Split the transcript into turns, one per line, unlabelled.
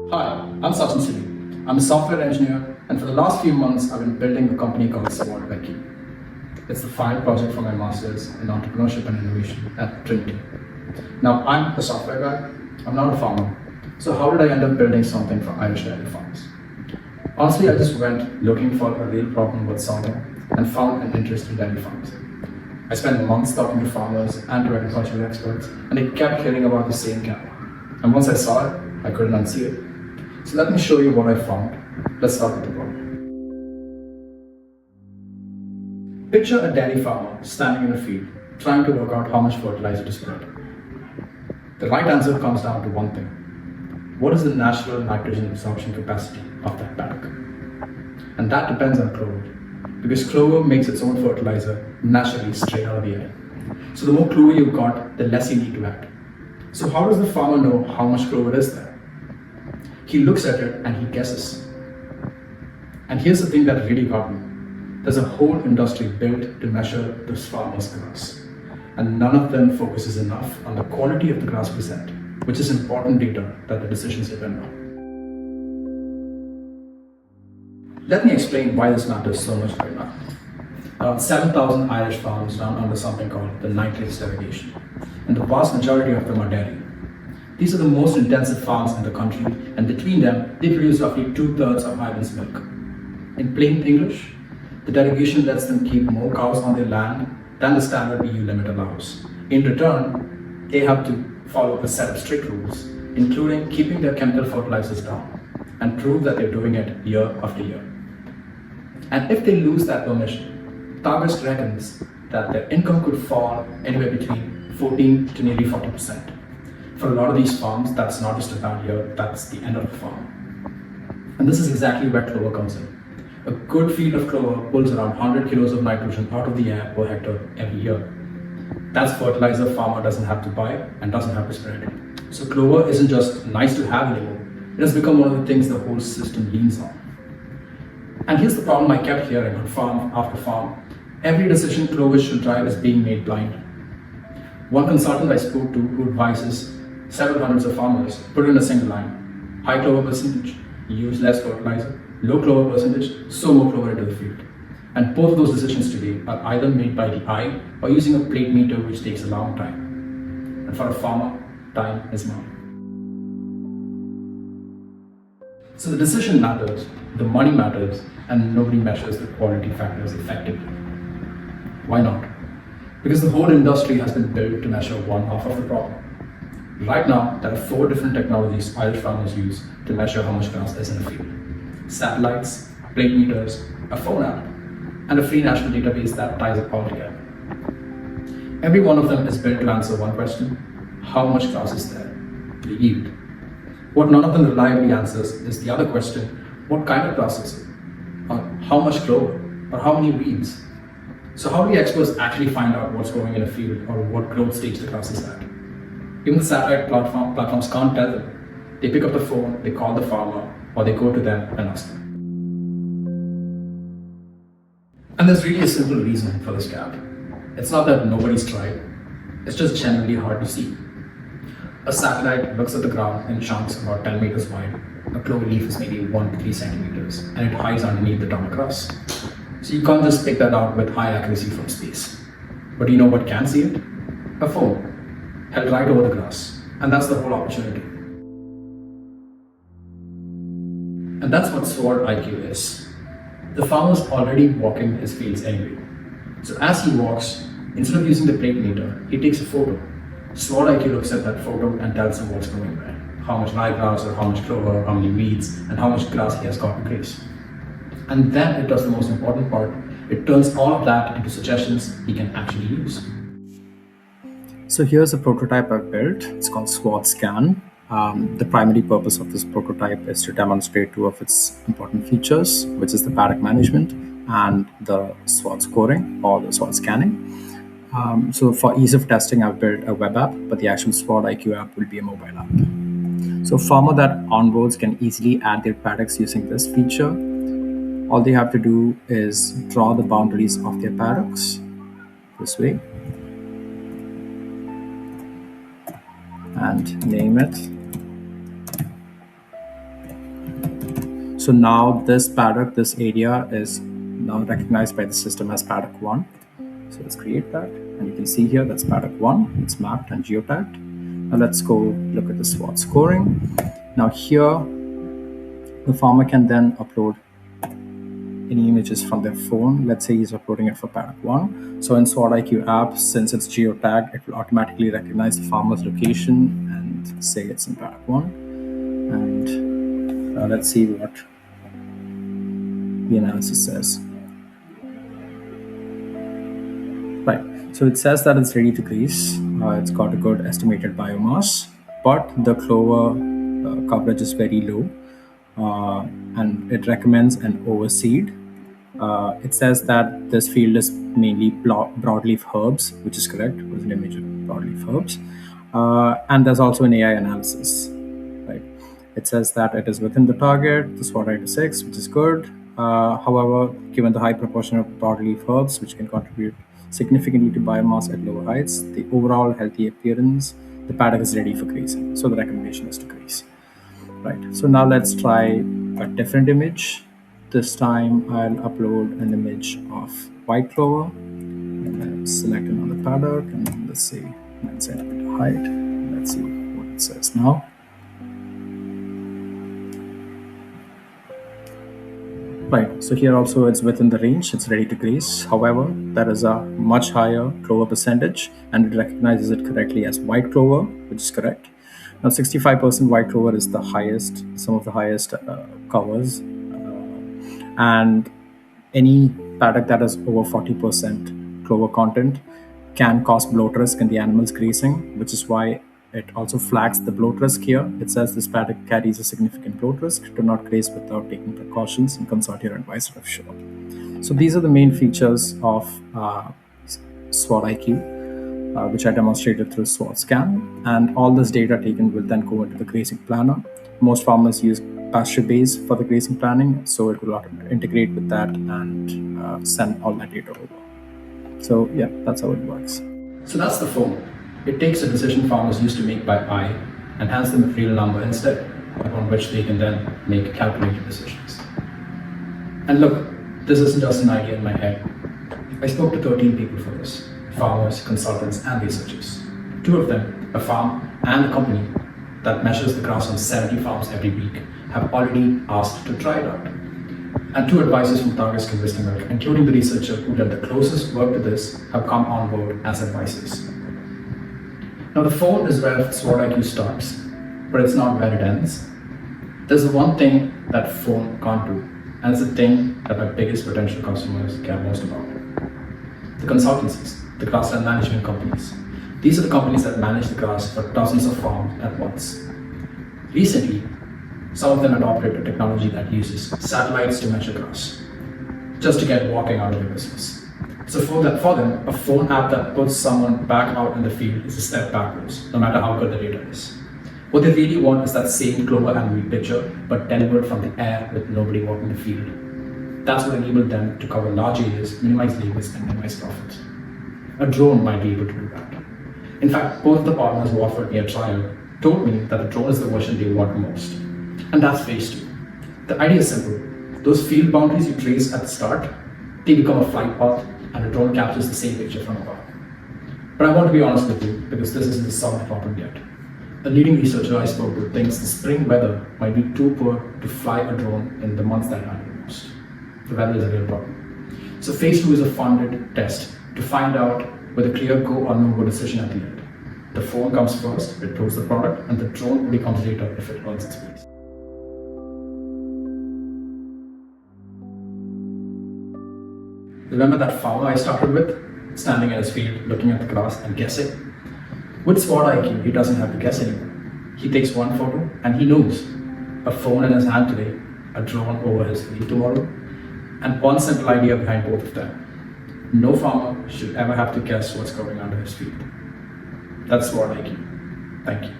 Hi, I'm Sachin Siri. I'm a software engineer, and for the last few months, I've been building a company called SwardIQ. It's the final project for my master's in entrepreneurship and innovation at Trinity. Now, I'm a software guy, I'm not a farmer. So, how did I end up building something for Irish dairy farms? Honestly, I just went looking for a real problem worth solving and found an interest in dairy farms. I spent months talking to farmers and to agricultural experts, and I kept hearing about the same gap. And once I saw it, I couldn't unsee it. So let me show you what I found. Let's start with the problem. Picture a dairy farmer standing in a field, trying to work out how much fertilizer to spread. The right answer comes down to one thing. What is the natural nitrogen absorption capacity of that paddock? And that depends on clover, because clover makes its own fertilizer naturally straight out of the air. So the more clover you've got, the less you need to add. So how does the farmer know how much clover is there? He looks at it and he guesses. And here's the thing that really got me. There's a whole industry built to measure this farmer's grass. And none of them focuses enough on the quality of the grass present, which is important data that the decisions depend on. Let me explain why this matters so much right now. Around 7,000 Irish farms run under something called the nitrates derogation, and the vast majority of them are dairy. These are the most intensive farms in the country, and between them, they produce roughly 2/3 of Ireland's milk. In plain English, the derogation lets them keep more cows on their land than the standard EU limit allows. In return, they have to follow a set of strict rules, including keeping their chemical fertilizers down, and prove that they're doing it year after year. And if they lose that permission, Target reckons that their income could fall anywhere between 14 to nearly 40%. For a lot of these farms, that's not just a bad year, that's the end of the farm. And this is exactly where clover comes in. A good field of clover pulls around 100 kilos of nitrogen out of the air per hectare every year. That's fertilizer farmer doesn't have to buy and doesn't have to spread. So clover isn't just nice to have anymore, it has become one of the things the whole system leans on. And here's the problem I kept hearing on farm after farm. Every decision clover should drive is being made blind. One consultant I spoke to who advises several hundreds of farmers put in a single line: high clover percentage, use less fertilizer; low clover percentage, sow more clover into the field. And both of those decisions today are either made by the eye or using a plate meter, which takes a long time. And for a farmer, time is money. So the decision matters, the money matters, and nobody measures the quality factors effectively. Why not? Because the whole industry has been built to measure one half of the problem. Right now, there are 4 different technologies Irish farmers use to measure how much grass is in a field: satellites, plate meters, a phone app, and a free national database that ties it all together. Every one of them is built to answer one question: how much grass is there? The yield. What none of them reliably answers is the other question: what kind of grass is it? Or how much clover? Or how many weeds? So how do the experts actually find out what's growing in a field or what growth stage the grass is at? Even the satellite platforms can't tell them. They pick up the phone, they call the farmer, or they go to them and ask them. And there's really a simple reason for this gap. It's not that nobody's tried, it's just genuinely hard to see. A satellite looks at the ground in chunks about 10 meters wide. A clover leaf is maybe 1 to 3 centimeters, and it hides underneath the top grass. So you can't just pick that out with high accuracy from space. But you know what can see it? A phone, held right over the grass. And that's the whole opportunity. And that's what SwardIQ is. The farmer's already walking his fields anyway. So as he walks, instead of using the plate meter, he takes a photo. SwardIQ looks at that photo and tells him what's growing there. How much ryegrass, or how much clover, how many weeds, and how much grass he has got to graze. And then it does the most important part. It turns all of that into suggestions he can actually use. So here's a prototype I've built. It's called SwardScan. The primary purpose of this prototype is to demonstrate 2 of its important features, which is the paddock management and the Sward scoring or the Sward scanning. So for ease of testing, I've built a web app, but the actual SwardIQ app will be a mobile app. So farmer that onboards can easily add their paddocks using this feature. All they have to do is draw the boundaries of their paddocks this way and name it So now this paddock, this area is now recognized by the system as paddock 1. So let's create that. And you can see here that's paddock 1. It's mapped and geotagged. Now let's go look at the SWOT scoring. Now here, the farmer can then upload any images from their phone. Let's say he's uploading it for paddock 1. So in SwardIQ app, since it's geotagged, it will automatically recognize the farmer's location and say it's in paddock 1. And let's see what the analysis says. Right, so it says that it's ready to graze. It's got a good estimated biomass, but the clover coverage is very low. And it recommends an overseed. It says that this field is mainly broadleaf herbs, which is correct. It was an image of broadleaf herbs. And there's also an AI analysis. Right? It says that it is within the target, the SwardIQ 6, which is good. However, given the high proportion of broadleaf herbs, which can contribute significantly to biomass at lower heights, the overall healthy appearance, the paddock is ready for grazing. So the recommendation is to graze. Right, so now let's try a different image. This time I'll upload an image of white clover. And select another paddock and let's say 9 centimeter height. Let's see what it says now. Right, so here also it's within the range, it's ready to graze. However, there is a much higher clover percentage and it recognizes it correctly as white clover, which is correct. Now 65% white clover is the highest, some of the highest covers. And any paddock that is over 40% clover content can cause bloat risk in the animals grazing, which is why it also flags the bloat risk here. It says this paddock carries a significant bloat risk. Do not graze without taking precautions and consult your advisor if sure. So these are the main features of SwardIQ, which I demonstrated through SwardScan. And all this data taken will then go into the grazing planner. Most farmers use pasture-based for the grazing planning, so it will integrate with that and send all that data over. So yeah, that's how it works. So that's the phone. It takes a decision farmers used to make by eye and hands them a real number instead, upon which they can then make calculated decisions. And look, this isn't just an idea in my head. I spoke to 13 people for this, farmers, consultants, and researchers. 2 of them, a farm and a company that measures the grass on 70 farms every week, have already asked to try it out. And 2 advisors from Target's Investing Milk, including the researcher who did the closest work to this, have come on board as advisors. Now the phone is where SwardIQ starts, but it's not where it ends. There's one thing that phone can't do, and it's the thing that my biggest potential customers care most about. The consultancies, the grassland management companies. These are the companies that manage the grass for dozens of farms at once. Recently, some of them adopted a technology that uses satellites to measure grass, just to get walking out of their business. So for them, a phone app that puts someone back out in the field is a step backwards, no matter how good the data is. What they really want is that same clover and wheat picture, but delivered from the air with nobody walking the field. That's what enabled them to cover large areas, minimize labors, and minimize profits. A drone might be able to do that. In fact, both the partners who offered me a trial told me that the drone is the version they want most. And that's phase 2. The idea is simple. Those field boundaries you trace at the start, they become a flight path, and the drone captures the same picture from above. But I want to be honest with you, because this isn't the solved problem yet. A leading researcher I spoke to thinks the spring weather might be too poor to fly a drone in the months that matter most. The weather is a real problem. So phase 2 is a funded test to find out with a clear go or no go decision at the end. The phone comes first, it proves the product, and the drone only comes later if it earns its place. Remember that farmer I started with, standing in his field, looking at the grass and guessing? With SwardIQ, he doesn't have to guess anymore. He takes one photo and he knows. A phone in his hand today, a drone over his field tomorrow, and one simple idea behind both of them. No farmer should ever have to guess what's growing under his field. That's SwardIQ. Thank you.